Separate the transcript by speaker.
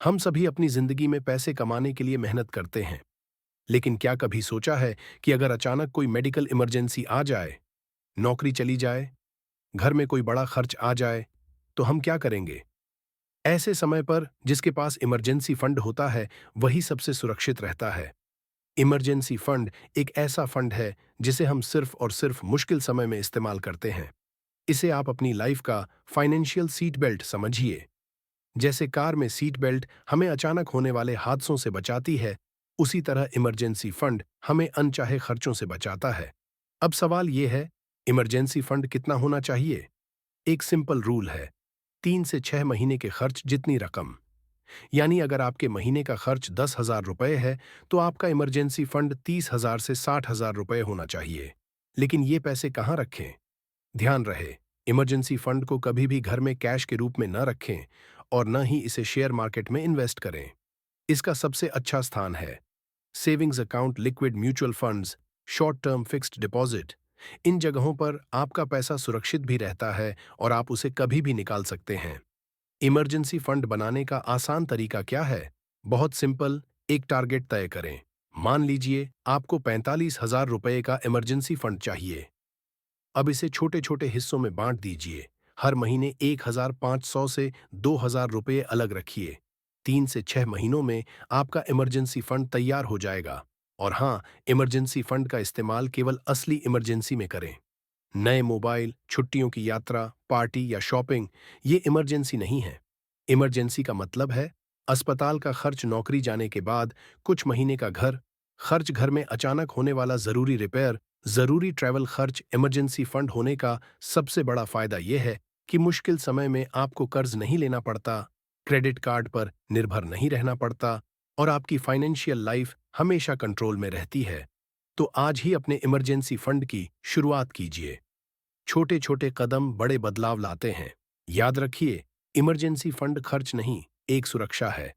Speaker 1: हम सभी अपनी जिंदगी में पैसे कमाने के लिए मेहनत करते हैं, लेकिन क्या कभी सोचा है कि अगर अचानक कोई मेडिकल इमरजेंसी आ जाए, नौकरी चली जाए, घर में कोई बड़ा खर्च आ जाए, तो हम क्या करेंगे? ऐसे समय पर जिसके पास इमरजेंसी फंड होता है, वही सबसे सुरक्षित रहता है। इमरजेंसी फंड एक ऐसा फंड है जिसे हम सिर्फ और सिर्फ मुश्किल समय में इस्तेमाल करते हैं। इसे आप अपनी लाइफ का फाइनेंशियल सीट बेल्ट समझिए। जैसे कार में सीट बेल्ट हमें अचानक होने वाले हादसों से बचाती है, उसी तरह इमरजेंसी फंड हमें अनचाहे खर्चों से बचाता है। अब सवाल यह है, इमरजेंसी फंड कितना होना चाहिए? एक सिंपल रूल है, 3 से 6 महीने के खर्च जितनी रकम। यानी अगर आपके महीने का खर्च 10,000 रुपए है, तो आपका इमरजेंसी फंड 30,000 से 60,000 रुपए होना चाहिए। लेकिन ये पैसे कहाँ रखें? ध्यान रहे, इमरजेंसी फंड को कभी भी घर में कैश के रूप में न रखें और न ही इसे शेयर मार्केट में इन्वेस्ट करें। इसका सबसे अच्छा स्थान है savings account, liquid mutual funds, short term fixed deposit. इन जगहों पर आपका पैसा सुरक्षित भी रहता है और आप उसे कभी भी निकाल सकते हैं। इमरजेंसी फंड बनाने का आसान तरीका क्या है? बहुत सिंपल, एक टारगेट तय करें। मान लीजिए आपको 45,000 रुपए का इमरजेंसी फंड चाहिए। अब इसे छोटे छोटे हिस्सों में बांट दीजिए। हर महीने 1,500 से 2,000 रुपये अलग रखिए। 3 से 6 महीनों में आपका इमरजेंसी फंड तैयार हो जाएगा। और हाँ, इमरजेंसी फंड का इस्तेमाल केवल असली इमरजेंसी में करें। नए मोबाइल, छुट्टियों की यात्रा, पार्टी या शॉपिंग, ये इमरजेंसी नहीं है। इमरजेंसी का मतलब है अस्पताल का खर्च, नौकरी जाने के बाद कुछ महीने का घर खर्च, घर में अचानक होने वाला जरूरी रिपेयर, जरूरी ट्रैवल खर्च। इमरजेंसी फंड होने का सबसे बड़ा फायदा यह है कि मुश्किल समय में आपको कर्ज नहीं लेना पड़ता, क्रेडिट कार्ड पर निर्भर नहीं रहना पड़ता और आपकी फाइनेंशियल लाइफ हमेशा कंट्रोल में रहती है। तो आज ही अपने इमरजेंसी फंड की शुरुआत कीजिए। छोटे छोटे कदम बड़े बदलाव लाते हैं। याद रखिए, इमरजेंसी फंड खर्च नहीं, एक सुरक्षा है।